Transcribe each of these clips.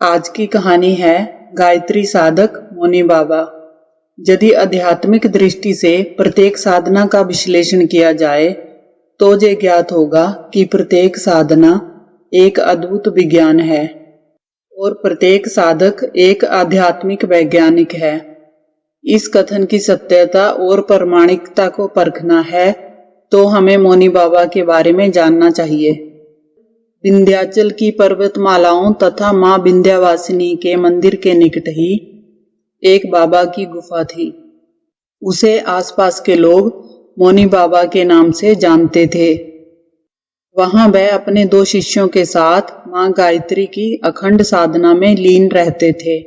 आज की कहानी है गायत्री साधक मौनी बाबा। यदि आध्यात्मिक दृष्टि से प्रत्येक साधना का विश्लेषण किया जाए तो ये ज्ञात होगा कि प्रत्येक साधना एक अद्भुत विज्ञान है और प्रत्येक साधक एक आध्यात्मिक वैज्ञानिक है। इस कथन की सत्यता और प्रामाणिकता को परखना है तो हमें मौनी बाबा के बारे में जानना चाहिए। विंध्याचल की पर्वतमालाओं तथा मां विंध्यवासिनी के मंदिर के निकट ही एक बाबा की गुफा थी। उसे आसपास के लोग मौनी बाबा के नाम से जानते थे। वहां वह अपने 2 शिष्यों के साथ मां गायत्री की अखंड साधना में लीन रहते थे।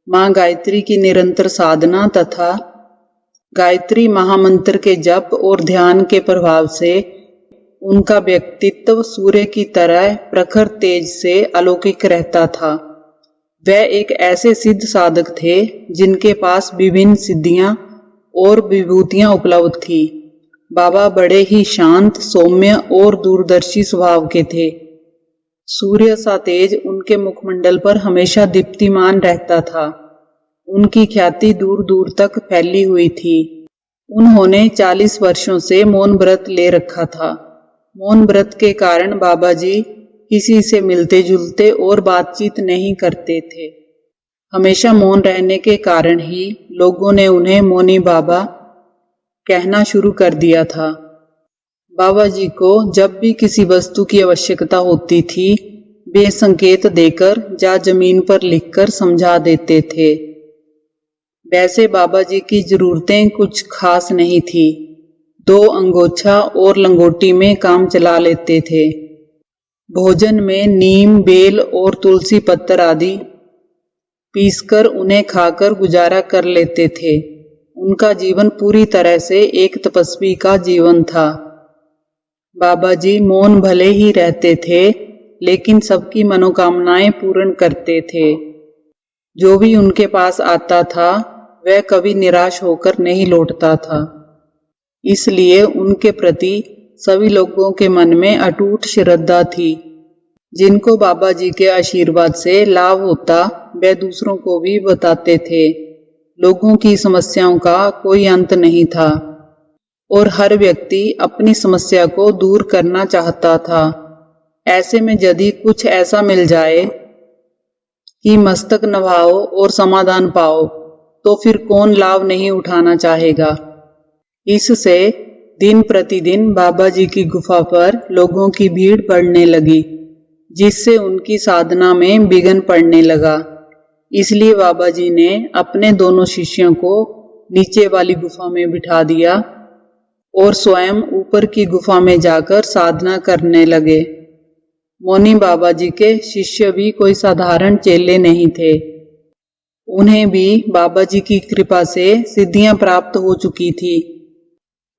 मां गायत्री की निरंतर साधना तथा गायत्री महामंत्र के जप और ध्यान के प्रभाव से उनका व्यक्तित्व सूर्य की तरह प्रखर तेज से अलौकिक रहता था। वह एक ऐसे सिद्ध साधक थे जिनके पास विभिन्न सिद्धियां और विभूतियां उपलब्ध थी। बाबा बड़े ही शांत, सौम्य और दूरदर्शी स्वभाव के थे। सूर्य सा तेज उनके मुखमंडल पर हमेशा दीप्तिमान रहता था। उनकी ख्याति दूर दूर तक फैली हुई थी। उन्होंने 40 वर्षों से मौन व्रत ले रखा था। मौन व्रत के कारण बाबा जी किसी से मिलते जुलते और बातचीत नहीं करते थे। हमेशा मौन रहने के कारण ही लोगों ने उन्हें मौनी बाबा कहना शुरू कर दिया था। बाबा जी को जब भी किसी वस्तु की आवश्यकता होती थी वे संकेत देकर या जमीन पर लिखकर समझा देते थे। वैसे बाबा जी की जरूरतें कुछ खास नहीं थी। 2 अंगोछा और लंगोटी में काम चला लेते थे। भोजन में नीम, बेल और तुलसी पत्तर आदि पीसकर उन्हें खाकर गुजारा कर लेते थे। उनका जीवन पूरी तरह से एक तपस्वी का जीवन था। बाबा जी मौन भले ही रहते थे लेकिन सबकी मनोकामनाएं पूर्ण करते थे। जो भी उनके पास आता था वह कभी निराश होकर नहीं लौटता था। इसलिए उनके प्रति सभी लोगों के मन में अटूट श्रद्धा थी। जिनको बाबा जी के आशीर्वाद से लाभ होता वे दूसरों को भी बताते थे। लोगों की समस्याओं का कोई अंत नहीं था और हर व्यक्ति अपनी समस्या को दूर करना चाहता था। ऐसे में यदि कुछ ऐसा मिल जाए कि मस्तक नभाओ और समाधान पाओ तो फिर कौन लाभ नहीं उठाना चाहेगा। इससे दिन प्रतिदिन बाबा जी की गुफा पर लोगों की भीड़ बढ़ने लगी जिससे उनकी साधना में विघ्न पड़ने लगा। इसलिए बाबा जी ने अपने दोनों शिष्यों को नीचे वाली गुफा में बिठा दिया और स्वयं ऊपर की गुफा में जाकर साधना करने लगे। मौनी बाबा जी के शिष्य भी कोई साधारण चेले नहीं थे। उन्हें भी बाबा जी की कृपा से सिद्धियां प्राप्त हो चुकी थी।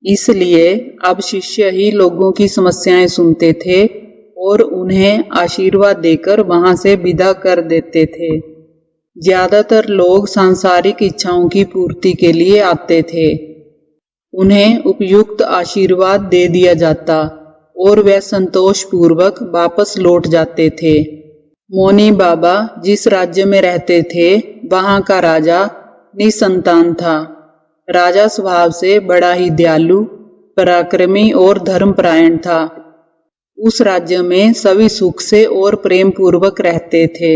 इसलिए अब शिष्य ही लोगों की समस्याएं सुनते थे और उन्हें आशीर्वाद देकर वहां से विदा कर देते थे। ज्यादातर लोग सांसारिक इच्छाओं की पूर्ति के लिए आते थे। उन्हें उपयुक्त आशीर्वाद दे दिया जाता और वे संतोष पूर्वक वापस लौट जाते थे। मौनी बाबा जिस राज्य में रहते थे वहां का राजा निसंतान था। राजा स्वभाव से बड़ा ही दयालु, पराक्रमी और धर्मपरायण था। उस राज्य में सभी सुख से और प्रेम पूर्वक रहते थे।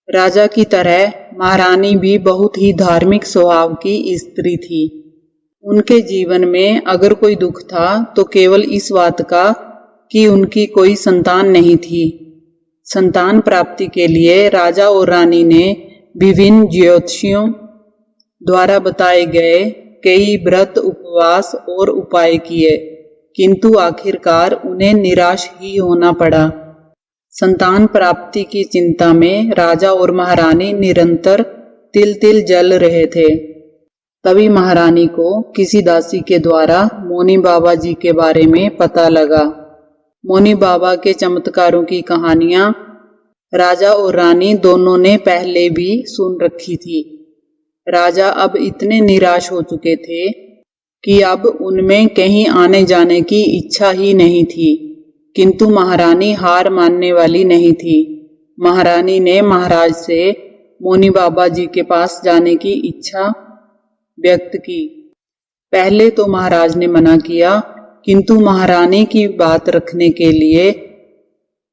राजा की तरह महारानी भी बहुत ही धार्मिक स्वभाव की स्त्री थी। उनके जीवन में अगर कोई दुख था तो केवल इस बात का कि उनकी कोई संतान नहीं थी। संतान प्राप्ति के लिए राजा और रानी ने विभिन्न ज्योतिषियों द्वारा बताए गए कई व्रत, उपवास और उपाय किए किंतु आखिरकार उन्हें निराश ही होना पड़ा। संतान प्राप्ति की चिंता में राजा और महारानी निरंतर तिल तिल जल रहे थे। तभी महारानी को किसी दासी के द्वारा मौनी बाबा जी के बारे में पता लगा। मौनी बाबा के चमत्कारों की कहानियां राजा और रानी दोनों ने पहले भी सुन रखी थी। राजा अब इतने निराश हो चुके थे कि अब उनमें कहीं आने जाने की इच्छा ही नहीं थी, किंतु महारानी हार मानने वाली नहीं थी। महारानी ने महाराज से मोनी बाबा जी के पास जाने की इच्छा व्यक्त की। पहले तो महाराज ने मना किया, किंतु महारानी की बात रखने के लिए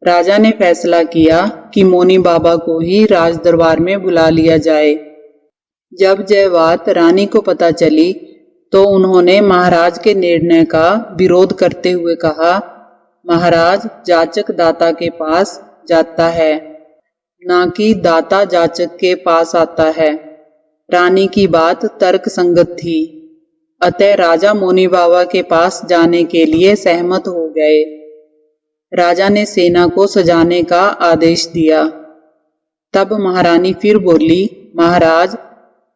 राजा ने फैसला किया कि मोनी बाबा को ही राज दरबार में बुला लिया जाए। जब यह बात रानी को पता चली तो उन्होंने महाराज के निर्णय का विरोध करते हुए कहा, महाराज, जाचक दाता के पास जाता है, ना कि दाता जाचक के पास आता है। रानी की बात तर्क संगत थी, अतः राजा मोनी बाबा के पास जाने के लिए सहमत हो गए। राजा ने सेना को सजाने का आदेश दिया। तब महारानी फिर बोली, महाराज,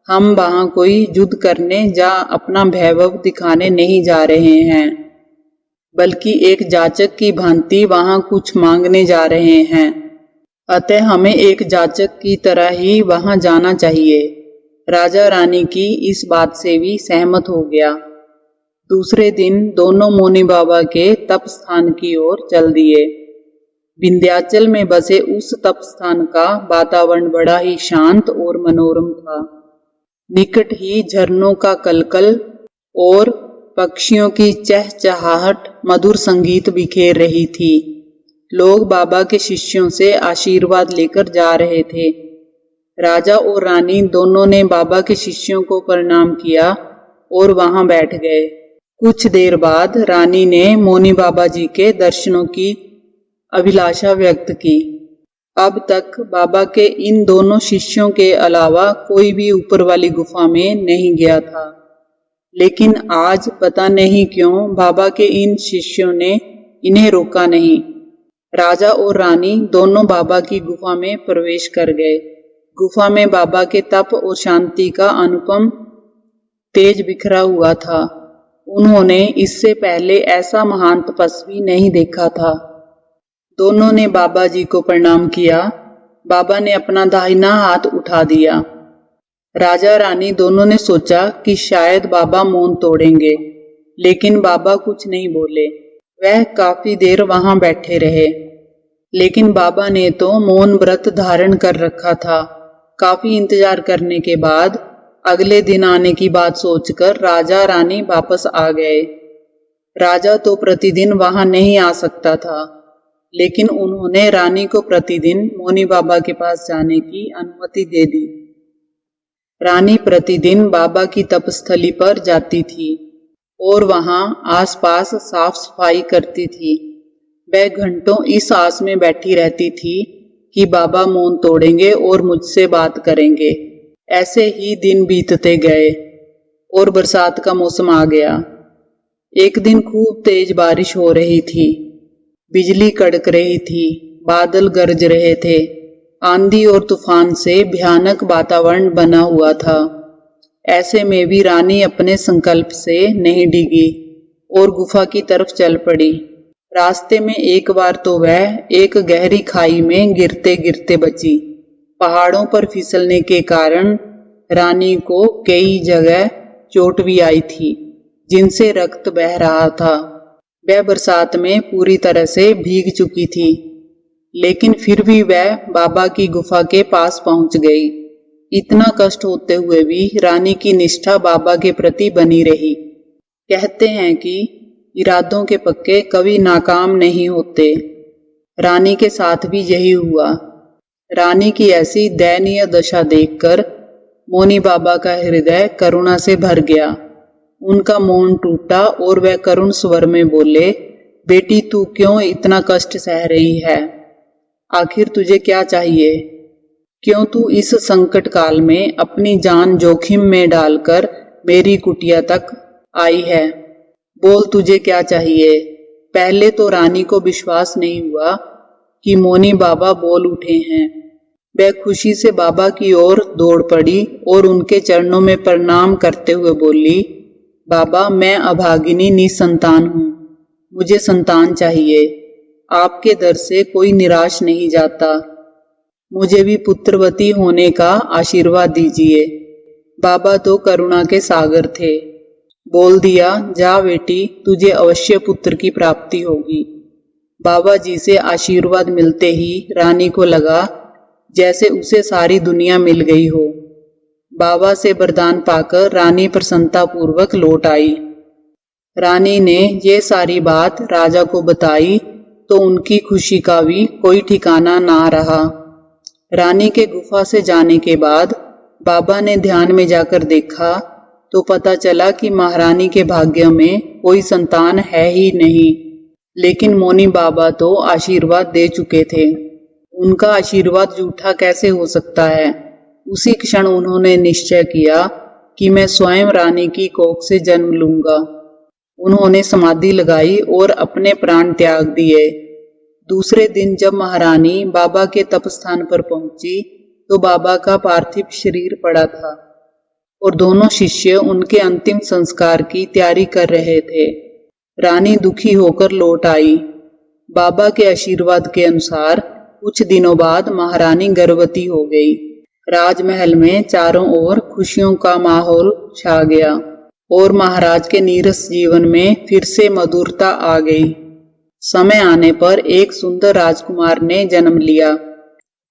हम वहां कोई युद्ध करने या अपना वैभव दिखाने नहीं जा रहे हैं, बल्कि एक जाचक की भांति वहां कुछ मांगने जा रहे हैं। अतः हमें एक जाचक की तरह ही वहां जाना चाहिए। राजा रानी की इस बात से भी सहमत हो गया। दूसरे दिन दोनों मोनी बाबा के तप स्थान की ओर चल दिए। विंध्याचल में बसे उस तप स्थान का वातावरण बड़ा ही शांत और मनोरम था। निकट ही झरनों का कलकल और पक्षियों की चहचहाहट मधुर संगीत बिखेर रही थी। लोग बाबा के शिष्यों से आशीर्वाद लेकर जा रहे थे। राजा और रानी दोनों ने बाबा के शिष्यों को प्रणाम किया और वहां बैठ गए। कुछ देर बाद रानी ने मोनी बाबा जी के दर्शनों की अभिलाषा व्यक्त की। अब तक बाबा के इन दोनों शिष्यों के अलावा कोई भी ऊपर वाली गुफा में नहीं गया था, लेकिन आज पता नहीं क्यों बाबा के इन शिष्यों ने इन्हें रोका नहीं। राजा और रानी दोनों बाबा की गुफा में प्रवेश कर गए। गुफा में बाबा के तप और शांति का अनुपम तेज बिखरा हुआ था। उन्होंने इससे पहले ऐसा महान तपस्वी नहीं देखा था। दोनों ने बाबा जी को प्रणाम किया। बाबा ने अपना दाहिना हाथ उठा दिया। राजा रानी दोनों ने सोचा कि शायद बाबा मौन तोड़ेंगे, लेकिन बाबा कुछ नहीं बोले। वह काफी देर वहां बैठे रहे, लेकिन बाबा ने तो मौन व्रत धारण कर रखा था। काफी इंतजार करने के बाद अगले दिन आने की बात सोचकर राजा रानी वापस आ गए। राजा तो प्रतिदिन वहां नहीं आ सकता था, लेकिन उन्होंने रानी को प्रतिदिन मोनी बाबा के पास जाने की अनुमति दे दी। रानी प्रतिदिन बाबा की तपस्थली पर जाती थी और वहां आसपास साफ सफाई करती थी। वह घंटों इस आस में बैठी रहती थी कि बाबा मौन तोड़ेंगे और मुझसे बात करेंगे। ऐसे ही दिन बीतते गए और बरसात का मौसम आ गया। एक दिन खूब तेज बारिश हो रही थी, बिजली कड़क रही थी, बादल गरज रहे थे। आंधी और तूफान से भयानक वातावरण बना हुआ था। ऐसे में भी रानी अपने संकल्प से नहीं डिगी और गुफा की तरफ चल पड़ी। रास्ते में एक बार तो वह एक गहरी खाई में गिरते गिरते बची। पहाड़ों पर फिसलने के कारण रानी को कई जगह चोट भी आई थी, जिनसे रक्त बह रहा था। वह बरसात में पूरी तरह से भीग चुकी थी, लेकिन फिर भी वह बाबा की गुफा के पास पहुंच गई। इतना कष्ट होते हुए भी रानी की निष्ठा बाबा के प्रति बनी रही। कहते हैं कि इरादों के पक्के कभी नाकाम नहीं होते। रानी के साथ भी यही हुआ। रानी की ऐसी दयनीय दशा देखकर मोनी बाबा का हृदय करुणा से भर गया। उनका मौन टूटा और वह करुण स्वर में बोले, बेटी, तू क्यों इतना कष्ट सह रही है? आखिर तुझे क्या चाहिए? क्यों तू इस संकट काल में अपनी जान जोखिम में डालकर मेरी कुटिया तक आई है? बोल, तुझे क्या चाहिए? पहले तो रानी को विश्वास नहीं हुआ कि मोनी बाबा बोल उठे हैं। वह खुशी से बाबा की ओर दौड़ पड़ी और उनके चरणों में प्रणाम करते हुए बोली, बाबा, मैं अभागिनी निसंतान हूँ, मुझे संतान चाहिए। आपके दर से कोई निराश नहीं जाता। मुझे भी पुत्रवती होने का आशीर्वाद दीजिए। बाबा तो करुणा के सागर थे। बोल दिया, जा बेटी, तुझे अवश्य पुत्र की प्राप्ति होगी। बाबा जी से आशीर्वाद मिलते ही रानी को लगा जैसे उसे सारी दुनिया मिल गई हो। बाबा से वरदान पाकर रानी प्रसन्नतापूर्वक लौट आई। रानी ने ये सारी बात राजा को बताई तो उनकी खुशी का भी कोई ठिकाना ना रहा। रानी के गुफा से जाने के बाद बाबा ने ध्यान में जाकर देखा तो पता चला कि महारानी के भाग्य में कोई संतान है ही नहीं। लेकिन मौनी बाबा तो आशीर्वाद दे चुके थे। उनका आशीर्वाद झूठा कैसे हो सकता है। उसी क्षण उन्होंने निश्चय किया कि मैं स्वयं रानी की कोख से जन्म लूंगा। उन्होंने समाधि लगाई और अपने प्राण त्याग दिए। दूसरे दिन जब महारानी बाबा के तपस्थान पर पहुंची तो बाबा का पार्थिव शरीर पड़ा था और दोनों शिष्य उनके अंतिम संस्कार की तैयारी कर रहे थे। रानी दुखी होकर लौट आई। बाबा के आशीर्वाद के अनुसार कुछ दिनों बाद महारानी गर्भवती हो गई। राजमहल में चारों ओर खुशियों का माहौल छा गया और महाराज के नीरस जीवन में फिर से मधुरता आ गई। समय आने पर एक सुंदर राजकुमार ने जन्म लिया,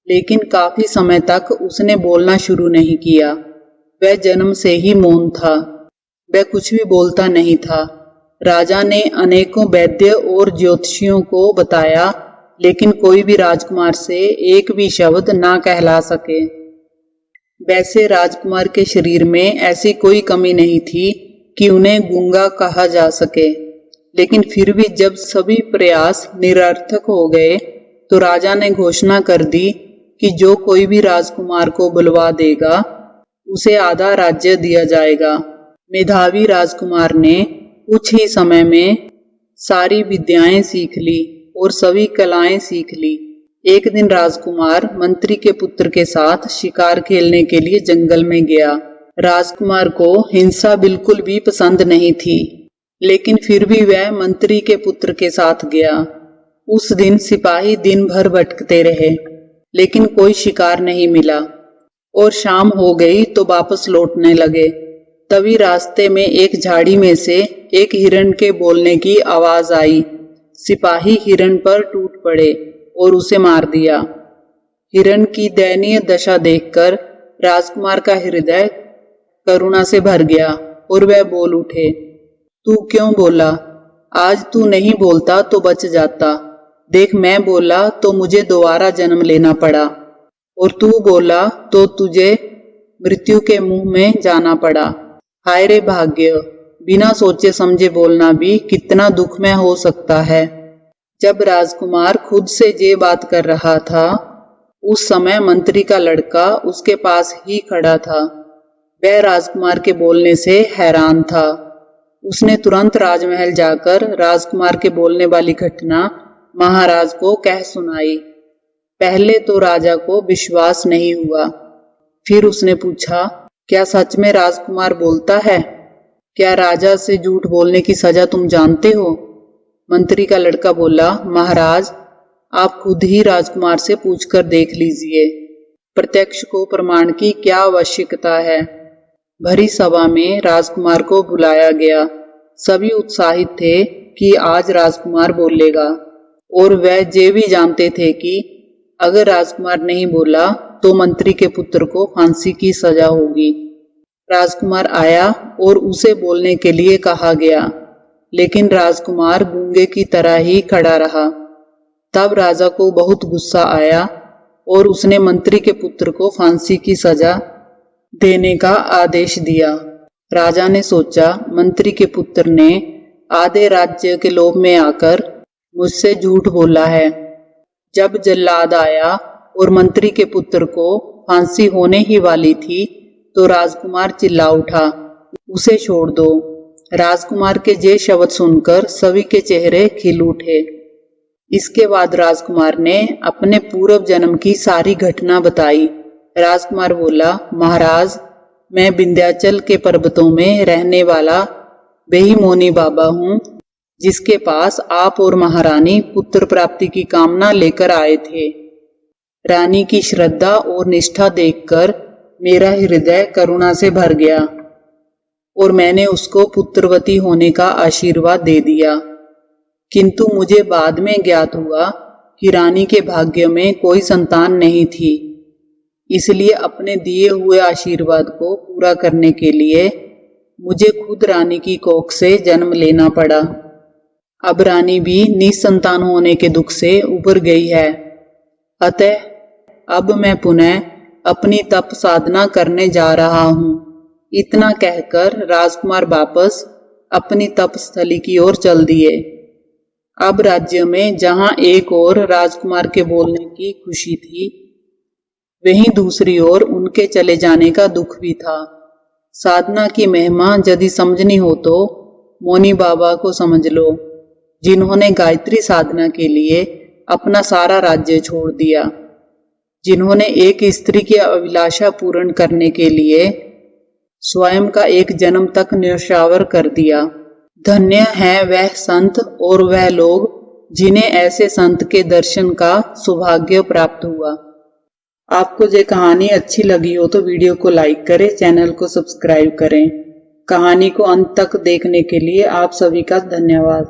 लेकिन काफी समय तक उसने बोलना शुरू नहीं किया। वह जन्म से ही मौन था। वह कुछ भी बोलता नहीं था। राजा ने अनेकों वैद्य और ज्योतिषियों को बताया, लेकिन कोई भी राजकुमार से एक भी शब्द ना कहला सके। वैसे राजकुमार के शरीर में ऐसी कोई कमी नहीं थी कि उन्हें गूंगा कहा जा सके, लेकिन फिर भी जब सभी प्रयास निरर्थक हो गए तो राजा ने घोषणा कर दी कि जो कोई भी राजकुमार को बुलवा देगा उसे आधा राज्य दिया जाएगा। मेधावी राजकुमार ने कुछ ही समय में सारी विद्याएं सीख ली और सभी कलाएं सीख ली। एक दिन राजकुमार मंत्री के पुत्र के साथ शिकार खेलने के लिए जंगल में गया। राजकुमार को हिंसा बिल्कुल भी पसंद नहीं थी, लेकिन फिर भी वह मंत्री के पुत्र के साथ गया। उस दिन सिपाही दिन भर भटकते रहे, लेकिन कोई शिकार नहीं मिला और शाम हो गई तो वापस लौटने लगे। तभी रास्ते में एक झाड़ी में से एक हिरण के बोलने की आवाज आई। सिपाही हिरण पर टूट पड़े और उसे मार दिया। हिरण की दयनीय दशा देखकर राजकुमार का हृदय करुणा से भर गया और वह बोल उठे, तू क्यों बोला? आज तू नहीं बोलता तो बच जाता। देख, मैं बोला तो मुझे दोबारा जन्म लेना पड़ा और तू बोला तो तुझे मृत्यु के मुंह में जाना पड़ा। हाय रे भाग्य! बिना सोचे समझे बोलना भी कितना दुखमय हो सकता है। जब राजकुमार खुद से ये बात कर रहा था, उस समय मंत्री का लड़का उसके पास ही खड़ा था। वह राजकुमार के बोलने से हैरान था। उसने तुरंत राजमहल जाकर राजकुमार के बोलने वाली घटना महाराज को कह सुनाई। पहले तो राजा को विश्वास नहीं हुआ। फिर उसने पूछा, क्या सच में राजकुमार बोलता है? क्या राजा से झूठ बोलने की सजा तुम जानते हो? मंत्री का लड़का बोला, महाराज, आप खुद ही राजकुमार से पूछकर देख लीजिए। प्रत्यक्ष को प्रमाण की क्या आवश्यकता है। भरी सभा में राजकुमार को बुलाया गया। सभी उत्साहित थे कि आज राजकुमार बोलेगा और वह ये भी जानते थे कि अगर राजकुमार नहीं बोला तो मंत्री के पुत्र को फांसी की सजा होगी। राजकुमार आया और उसे बोलने के लिए कहा गया, लेकिन राजकुमार गूंगे की तरह ही खड़ा रहा। तब राजा को बहुत गुस्सा आया और उसने मंत्री के पुत्र को फांसी की सजा देने का आदेश दिया। राजा ने सोचा, मंत्री के पुत्र ने आधे राज्य के लोभ में आकर मुझसे झूठ बोला है। जब जल्लाद आया और मंत्री के पुत्र को फांसी होने ही वाली थी तो राजकुमार चिल्ला उठा, उसे छोड़ दो। राजकुमार के ये शब्द सुनकर सभी के चेहरे खिल उठे। इसके बाद राजकुमार ने अपने पूर्व जन्म की सारी घटना बताई। राजकुमार बोला, महाराज, मैं विंध्याचल के पर्वतों में रहने वाला वही मौनी बाबा हूँ जिसके पास आप और महारानी पुत्र प्राप्ति की कामना लेकर आए थे। रानी की श्रद्धा और निष्ठा देखकर मेरा हृदय करुणा से भर गया और मैंने उसको पुत्रवती होने का आशीर्वाद दे दिया। किंतु मुझे बाद में ज्ञात हुआ कि रानी के भाग्य में कोई संतान नहीं थी। इसलिए अपने दिए हुए आशीर्वाद को पूरा करने के लिए मुझे खुद रानी की कोख से जन्म लेना पड़ा। अब रानी भी निसंतान होने के दुख से उबर गई है, अतः अब मैं पुनः अपनी तप साधना करने जा रहा हूँ। इतना कहकर राजकुमार वापस अपनी तपस्थली की ओर चल दिए। अब राज्य में जहां एक ओर राजकुमार के बोलने की खुशी थी, वहीं दूसरी ओर उनके चले जाने का दुख भी था। साधना की महिमा यदि समझनी हो तो मौनी बाबा को समझ लो, जिन्होंने गायत्री साधना के लिए अपना सारा राज्य छोड़ दिया, जिन्होंने एक स्त्री की अभिलाषा पूर्ण करने के लिए स्वयं का एक जन्म तक न्यौछावर कर दिया। धन्य है वह संत और वह लोग जिन्हें ऐसे संत के दर्शन का सौभाग्य प्राप्त हुआ। आपको ये कहानी अच्छी लगी हो तो वीडियो को लाइक करें, चैनल को सब्सक्राइब करें। कहानी को अंत तक देखने के लिए आप सभी का धन्यवाद।